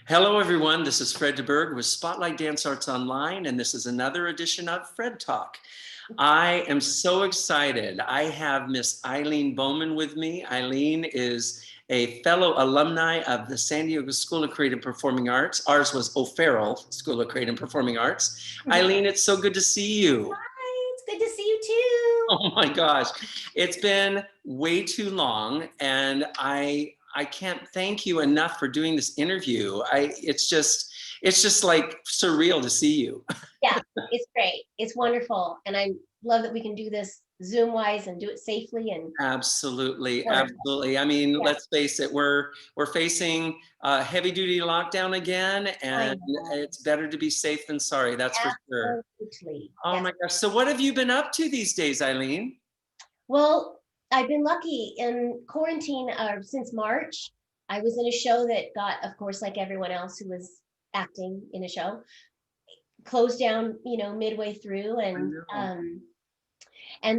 Hello, everyone. This is Fred DeBerg with Spotlight Dance Arts Online, and this is another edition of Fred Talk. I am so excited. I have Miss Eileen Bowman with me. Eileen is a fellow alumni of the San Diego School of Creative Performing Arts. Ours was O'Farrell School of Creative Performing Arts. Eileen, it's so good to see you. Hi, it's good to see you too. Oh my gosh, it's been way too long, and I can't thank you enough for doing this interview. It's just like surreal to see you. Yeah, it's great. It's wonderful, and I love that we can do this Zoom wise and do it safely. And Absolutely, wonderful. absolutely. I mean, Yeah. let's face it, we're facing heavy duty lockdown again, and it's better to be safe than sorry. That's for sure. Absolutely. Oh Yes. my gosh. So what have you been up to these days, Eileen? Well, I've been lucky in quarantine since March. I was in a show that got, of course, like everyone else who was acting in a show, closed down, midway through, and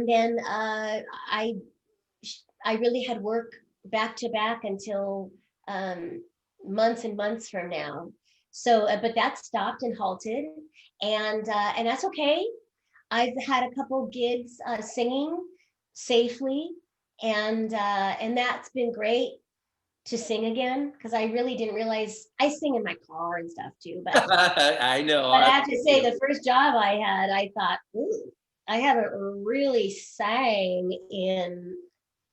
then I really had work back to back until months and months from now. So, but that stopped and halted, and that's okay. I've had a couple gigs singing safely, and that's been great to sing again, because I really didn't realize I sing in my car and stuff too. But I know. but I have to say, the first job I had, I thought, ooh, I haven't really sang in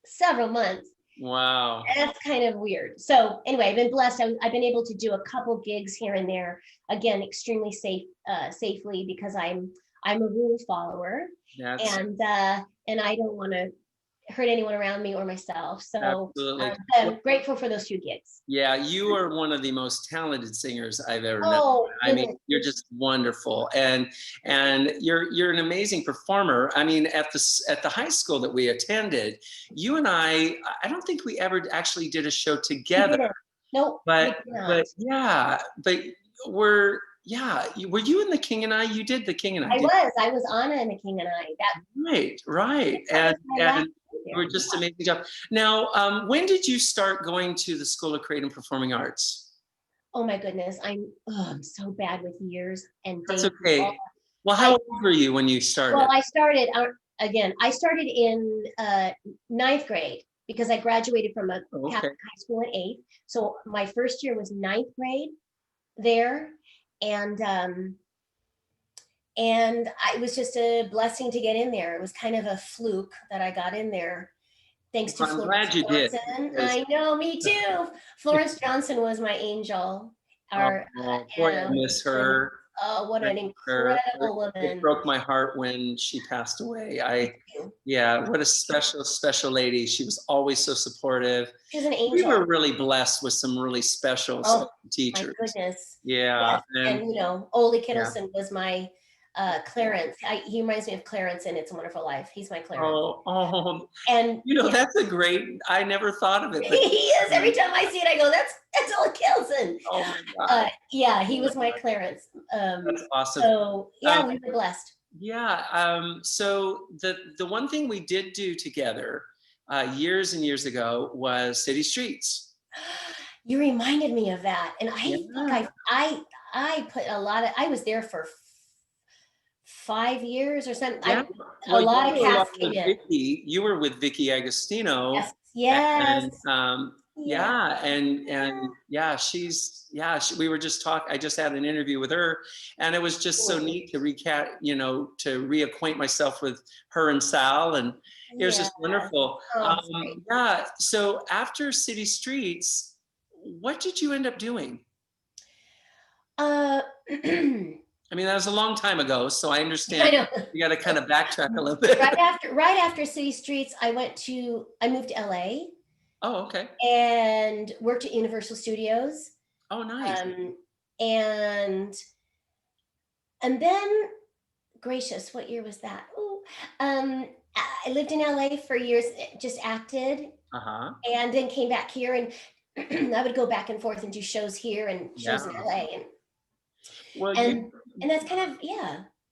several months. Wow. And that's kind of weird. So anyway, I've been blessed. I've been able to do a couple gigs here and there. Again, extremely safely, because I'm a rule follower, and I don't want to hurt anyone around me or myself. So I'm grateful for those 2 gigs. Yeah, you are one of the most talented singers I've ever known. I mean, you're just wonderful, and you're an amazing performer. I mean, at the high school that we attended, you and I don't think we ever actually did a show together. Nope. But were you in The King and I? You did The King and I. I was Anna in The King and I. Right. And you were just amazing job. Now, when did you start going to the School of Creative and Performing Arts? Oh my goodness, I'm so bad with years and dates. That's okay. Well, how old were you when you started? Well, I started in 9th grade, because I graduated from a Catholic high school in 8th. So my first year was 9th grade there, and it was just a blessing to get in there. It was kind of a fluke that I got in there, thanks to Florence glad you Johnson. did. I know, me too. Florence Johnson was my angel. Boy, I miss her. Oh, what an incredible woman. It broke my heart when she passed away. What a special lady. She was always so supportive. She was an angel. We were really blessed with some really special teachers. My goodness. Yeah. Yes. And Ole Kittleson was my Clarence. He reminds me of Clarence in It's a Wonderful Life. He's my Clarence. And that's a great, I never thought of it. He is. Every time I see it, I go, that's Ole Kittleson. Oh my God. He was my Clarence. That's awesome. So we were blessed. Yeah. So the one thing we did do together years and years ago was City Streets. You reminded me of that, and I think I put a lot of. I was there for 5 years or something. A lot of cast came in. You were with Vicky Agostino. Yes. We were just I just had an interview with her, and it was just so neat to to reacquaint myself with her and Sal, and it was just wonderful. So after City Streets, what did you end up doing? I mean, that was a long time ago, so I understand. I know. You got to kind of backtrack a little bit. Right after City Streets, I moved to LA. Oh, okay. And worked at Universal Studios. Oh, nice. And then, gracious, what year was that? I lived in LA for years, just acted, and then came back here, and I would go back and forth and do shows here and shows in LA, and that's kind of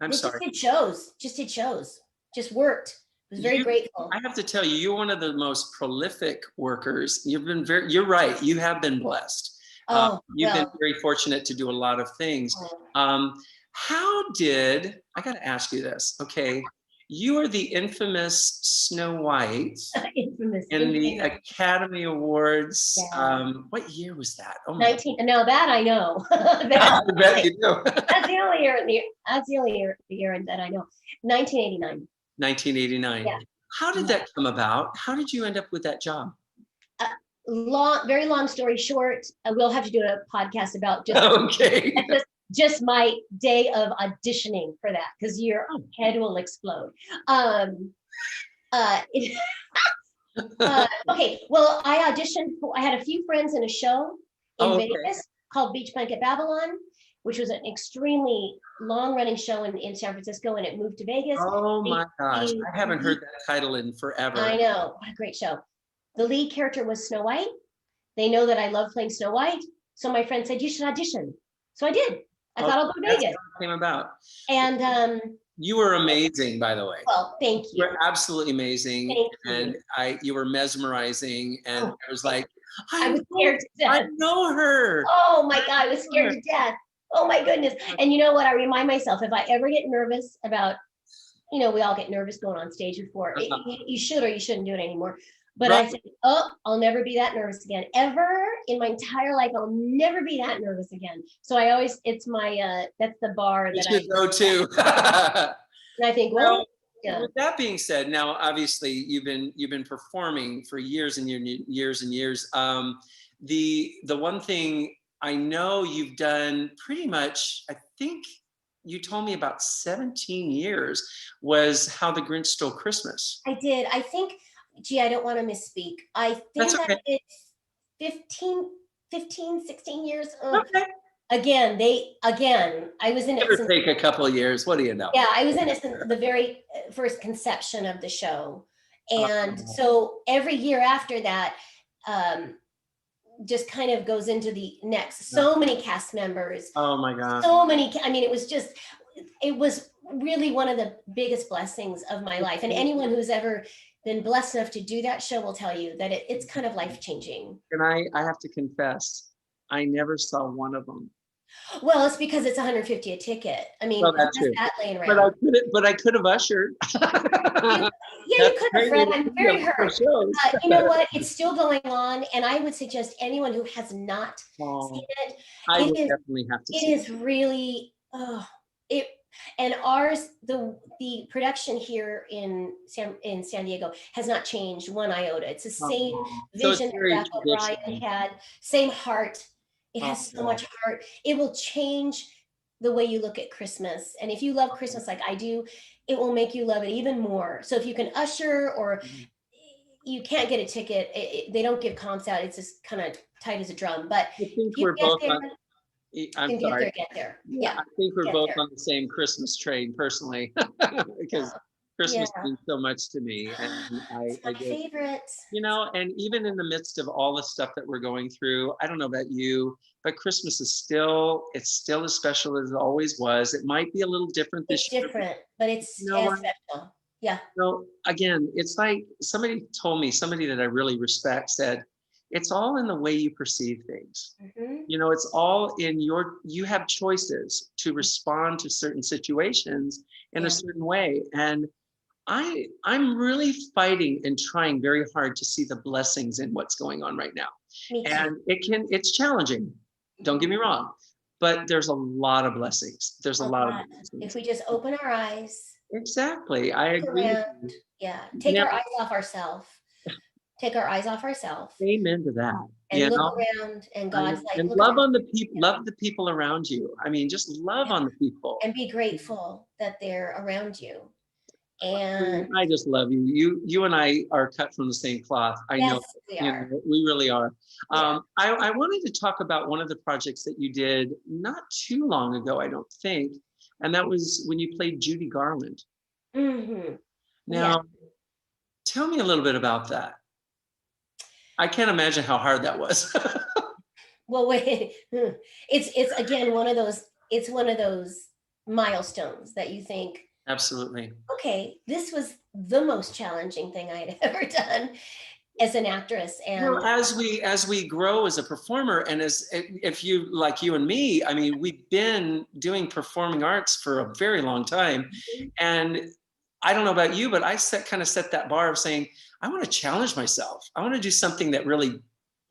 I'm sorry. Just did shows, just worked. I was very grateful. I have to tell you, you're one of the most prolific workers. You're right. You have been blessed. You've been well, very fortunate to do a lot of things. How did, I got to ask you this, okay? You are the infamous Snow White infamous, in the infamous. Academy Awards. Yeah. What year was that? Oh my 19, no, that I know. God, I bet you do. That's the only year, that's the only year that I know. 1989. 1989. Yeah. How did Yeah. that come about? How did you end up with that job? Uh, very long story short, we'll have to do a podcast about Okay. just my day of auditioning for that, because your head will explode. It, okay, well, I auditioned for, I had a few friends in a show in Oh, okay. Vegas called Beach Blanket Babylon, which was an extremely long running show in San Francisco, and it moved to Vegas. Oh my gosh, The I haven't lead- heard that title in forever. I know, what a great show. The lead character was Snow White. They know that I love playing Snow White. So my friend said, you should audition. So I did. I thought I'll go to That's Vegas. how it came about. And You were amazing, by the way. well, thank You you. were absolutely amazing. Thank And you. you were mesmerizing. And Oh, I was like, I was scared to I death. know her. Oh my God, I was scared to death. Oh my goodness. And you know what? I remind myself, if I ever get nervous about, we all get nervous going on stage before. You should or you shouldn't do it anymore. But Right. I said, oh, I'll never be that nervous again. Ever in my entire life, I'll never be that nervous again. So I always, it's my, that's the bar You that should go to. and I think, well, yeah. With that being said, now obviously you've been performing for years and years and years. The one thing I know you've done pretty much, I think you told me about 17 years, was How the Grinch Stole Christmas. I did. I think, gee, I don't want to misspeak. I That's think okay. I did 15, 16 years. Okay. Again, I was in it Give or since, take a couple of years. What do you know? yeah, I was in it since the very first conception of the show. And Oh. so every year after that, just kind of goes into the next. So many cast members. Oh my God. So many, I mean, it was really one of the biggest blessings of my life. And anyone who's ever been blessed enough to do that show will tell you that it's kind of life-changing. And I have to confess, I never saw one of them. Well, it's because it's $150 a ticket. I mean, Well, who that's has true. that laying around? But I could have ushered. Yeah, you could have, Fred. I'm very hurt. You know what? It's still going on, and I would suggest anyone who has not seen it. I would definitely have to It see is really it. And ours, the production here in San Diego has not changed one iota. It's the same vision that O'Brien had, same heart. It has so much heart. It will change the way you look at Christmas. And if you love Christmas like I do, it will make you love it even more. So if you can usher, or you can't get a ticket, they don't give comps out. It's just kind of tight as a drum. But I think if you we're get both there, on, I'm you sorry. get there. Yeah. I think we're get both there. on the same Christmas train personally, because Christmas means so much to me. And It's my favorite. and even in the midst of all the stuff that we're going through, I don't know about you, but Christmas is still as special as it always was. It might be a little different this year. It's different, but it's as special. Yeah. So again, it's like somebody told me, somebody that I really respect said, it's all in the way you perceive things. Mm-hmm. It's all in you have choices to respond to certain situations in a certain way. And I'm really fighting and trying very hard to see the blessings in what's going on right now. Me too. And it's challenging. Don't get me wrong, but there's a lot of blessings. There's a lot of blessings. If we just open our eyes. Exactly. I agree. Around, take our eyes off ourselves. Take our eyes off ourselves. Amen to that. And look around, and God's like, and love on the people, love the people around you. I mean, just love on the people. And be grateful that they're around you. And I just love you. You and I are cut from the same cloth. I know we really are. I wanted to talk about one of the projects that you did not too long ago, I don't think, and that was when you played Judy Garland. Mm-hmm. Now, tell me a little bit about that. I can't imagine how hard that was. Well, wait, it's again one of those milestones that you think, absolutely, okay, this was the most challenging thing I had ever done. as an actress. And Well, as we grow as a performer, and as if you like you and me, I mean, we've been doing performing arts for a very long time, and I don't know about you, but I kind of set that bar of saying I want to challenge myself. I want to do something that really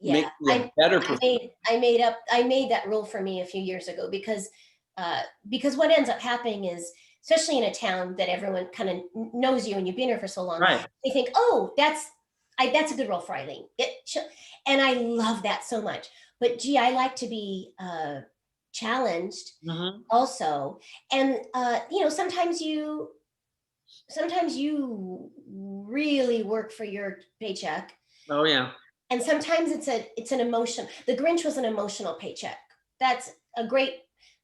yeah, makes me a better performer. I made that rule for me a few years ago because what ends up happening is, especially in a town that everyone kind of knows you and you've been here for so long, Right. they think, oh, that's a good role for Eileen. And I love that so much. But gee, I like to be challenged Mm-hmm. also. And sometimes you really work for your paycheck, Oh yeah. and sometimes it's an emotion. The Grinch was an emotional paycheck. That's a great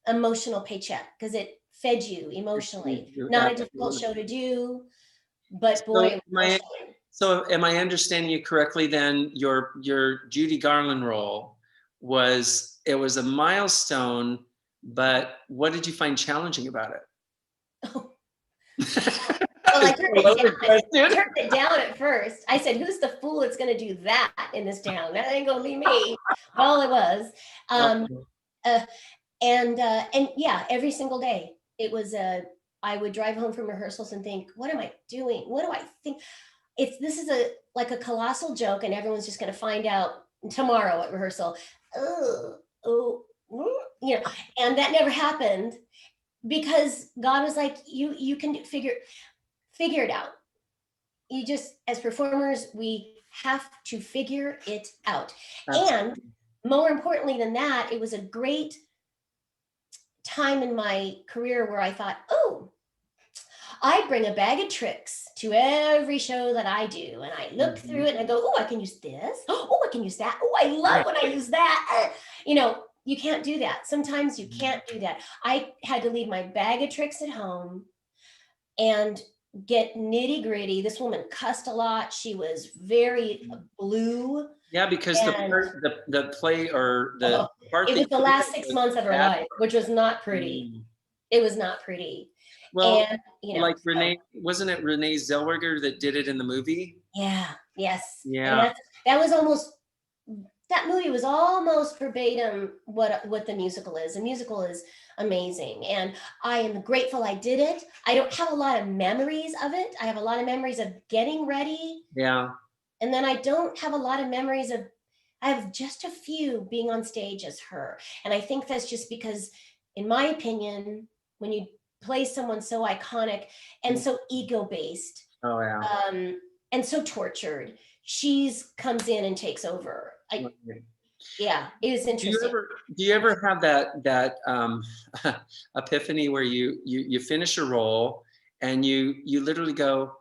emotional paycheck because it fed you emotionally. Not a difficult show to do, but boy, So it was emotional. so am I understanding you correctly then? Your Judy Garland role was a milestone, but what did you find challenging about it? Well, I Loaded question. turned it down at first. I said, "Who's the fool that's going to do that in this town? That ain't going to be me." Well, it was, um, uh, and yeah, every single day it was. I would drive home from rehearsals and think, "What am I doing? What do I think?" This is like a colossal joke, and everyone's just going to find out tomorrow at rehearsal. Oh, and that never happened because God was like, "You can figure it out. You just, as performers, we have to figure it out." And more importantly than that, it was a great time in my career where I thought, oh, I bring a bag of tricks to every show that I do. And I look through it and I go, oh, I can use this. Oh, I can use that. Oh, I love when I use that. You can't do that. Sometimes you can't do that. I had to leave my bag of tricks at home and get nitty gritty. This woman cussed a lot. She was very blue. Yeah, because the play or the part It that was the you last did 6 was months of her bad. life, which was not pretty. It was not pretty. Well, And like Renee, wasn't it Renee Zellweger that did it in the movie? yeah, yes. And Yeah. that movie was almost verbatim what the musical is. The musical is amazing, and I am grateful I did it. I don't have a lot of memories of it. I have a lot of memories of getting ready, Yeah. and then I don't have a lot of memories of. I have just a few being on stage as her, and I think that's just because, in my opinion, when you play someone so iconic and so ego-based, Oh yeah. and so tortured, she's comes in and takes over. Yeah, it was interesting. Do you ever have that epiphany where you finish a role and you literally go,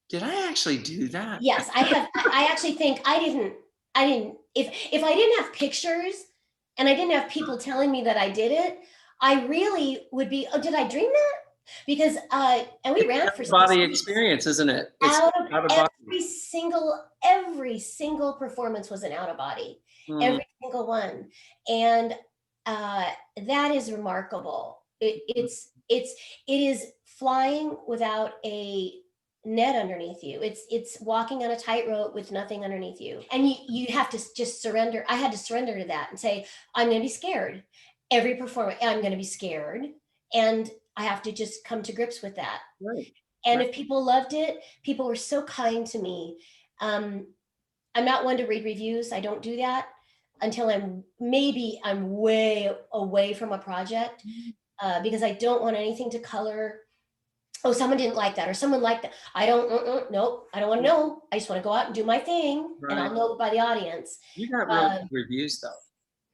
did I actually do that? Yes, I have. I actually think I didn't. If I didn't have pictures and I didn't have people telling me that I did it, I really would be, oh, did I dream that? Because and we ran for 6 Body weeks. experience, isn't it? It's Out of out of body. every single performance was an out of body. Every single one. And that is remarkable. It is flying without a net underneath you. It's walking on a tightrope with nothing underneath you. And you have to just surrender. I had to surrender to that and say, I'm going to be scared. Every performance, I'm going to be scared. And I have to just come to grips with that. Right. And if people loved it, people were so kind to me. I'm not one to read reviews. I don't do that until I'm way away from a project, because I don't want anything to color. Oh, someone didn't like that, or someone liked that. I don't. Nope. I don't want to know. I just want to go out and do my thing, and I'll know by the audience. You got really good reviews, though.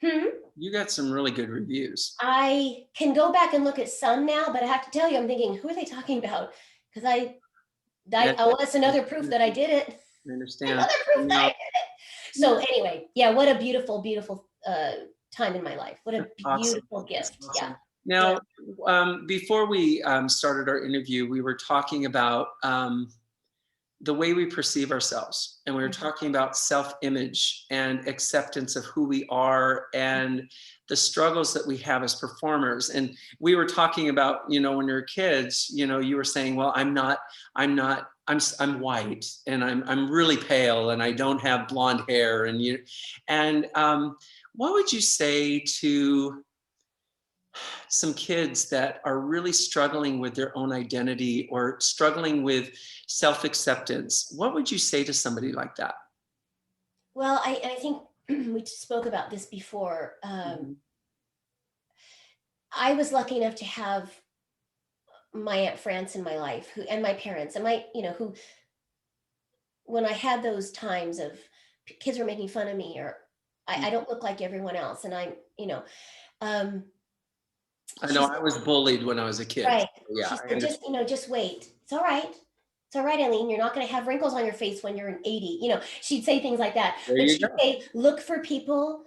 Hmm? You got some really good reviews. I can go back and look at some now, but I have to tell you, I'm thinking, who are they talking about? Because that's another proof that I did it. I understand. Another proof that I did it. So anyway, yeah, what a beautiful, beautiful time in my life. What a beautiful gift. Awesome. Yeah. Now, before we started our interview, we were talking about the way we perceive ourselves, and we were talking about self-image and acceptance of who we are and the struggles that we have as performers. And we were talking about, when we were kids, you were saying, well, I'm not I'm white and I'm really pale and I don't have blonde hair and what would you say to some kids that are really struggling with their own identity or struggling with self-acceptance? What would you say to somebody like that? Well, I think we spoke about this before. Mhm. I was lucky enough to have my Aunt France in my life, who and my parents and my, who when I had those times of kids were making fun of me, or I don't look like everyone else, and um, I know she I was bullied when I was a kid. right. So yeah, She I said, understand. just wait. It's all right. It's all right, Eileen. You're not going to have wrinkles on your face when you're 80. She'd say things like that. There But you she'd go. say, look for people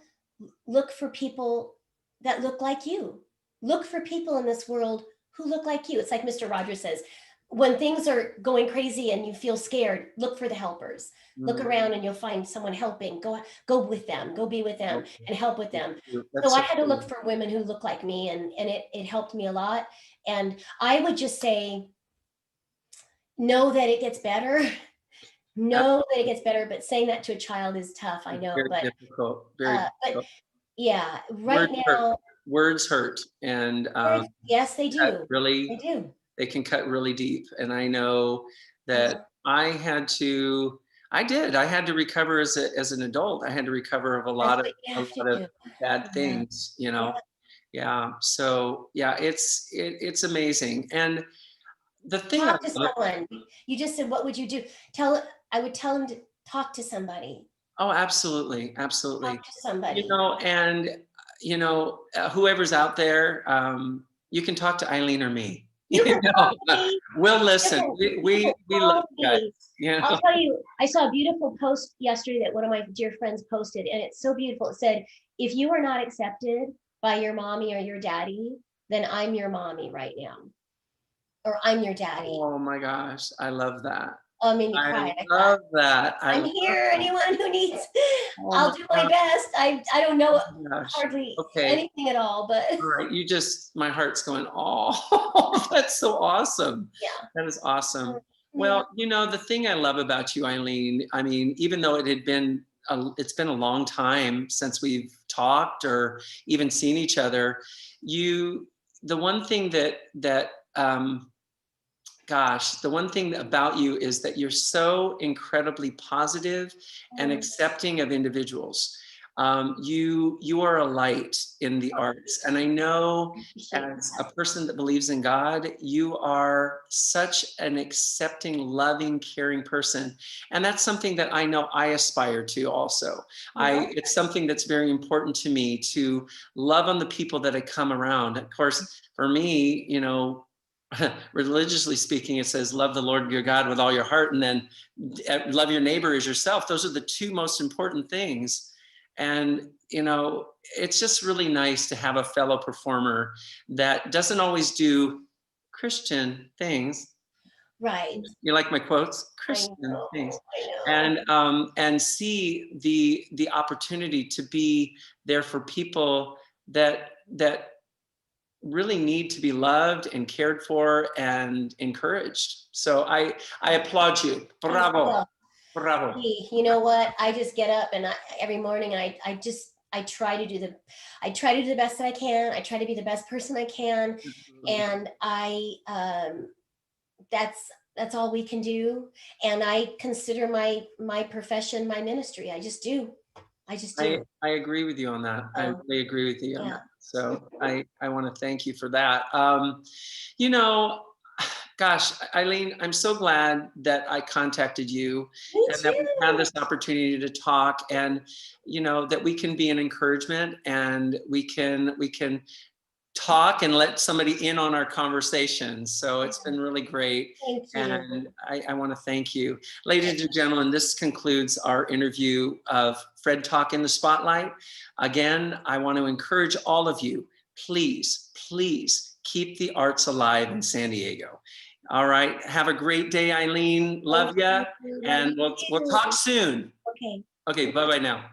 that look like you. Look for people in this world who look like you. It's like Mr. Rogers says, when things are going crazy and you feel scared, look for the helpers. Look Mhm. around and you'll find someone helping. Go with them. Go be with them Okay. and help with them. That's So I so had to look cool. for women who look like me, and it helped me a lot. And I would just say, know that it gets better. Know that it gets better, but saying that to a child is tough, I It's know. very difficult, very But difficult. yeah, right Words hurt. now, Words hurt, and yes, they cut do. They really, do. they can cut really deep. And I know that Uh-huh. I had to recover as an adult. I had to recover of That's what you a have to lot of do. bad Yeah, things, you yeah. know. Yeah. So yeah, it's amazing. And the thing I Talk to love, someone. You just said, what would you do? I would tell them to talk to somebody. oh, absolutely, absolutely. Talk to somebody. And whoever's out there, you can talk to Eileen or me. You can call me. We'll listen. You can We love call you guys. me. You I'll know? tell you, I saw a beautiful post yesterday that one of my dear friends posted, and it's so beautiful. It said, if you are not accepted by your mommy or your daddy, then I'm your mommy right now, or I'm your daddy. Oh my gosh, I love that. Made me I cry. I thought, love that. I I'm love here. that. Anyone who needs, Oh my I'll do my gosh. best. I don't Oh know my gosh. hardly Okay. anything at all, but All right. My heart's going, oh, that's so awesome. yeah. That is awesome. Yeah. Well, the thing I love about you, Eileen, I mean, even though it's been a long time since we've talked or even seen each other, you, the one thing the one thing about you is that you're so incredibly positive and Mm, accepting of individuals. You are a light in the arts, and I know I appreciate as a that. person that believes in God, you are such an accepting, loving, caring person, and that's something that I know I aspire to also. I love It's something that's very important to me to love on the people that I come around. Of course, for me, religiously speaking, it says, love the Lord your God with all your heart, and then love your neighbor as yourself. Those are the two most important things. And, it's just really nice to have a fellow performer that doesn't always do Christian things. right. You like my quotes? I Christian things. know. I know. And see the opportunity to be there for people that really need to be loved and cared for and encouraged. So I applaud you. Bravo. Well, Bravo. hey, you know what? I just get up and every morning, and I try to do the best that I can. I try to be the best person I can, and that's all we can do. And I consider my profession my ministry. I just do. I just do. I agree with you on that. I So really agree with you on yeah, that. So I want to thank you for that. You know, gosh, Eileen, I'm so glad that I contacted you me and that we had too. this opportunity to talk, and that we can be an encouragement, and we can talk and let somebody in on our conversation. So it's been really great. Thank you. And I want to thank you. Ladies and gentlemen, this concludes our interview of Fred Talk in the Spotlight. Again, I want to encourage all of you, please, please keep the arts alive in San Diego. All right. Have a great day, Eileen. Thank Love ya. you. Love And you we'll talk too. soon. Okay. Okay. Bye-bye now.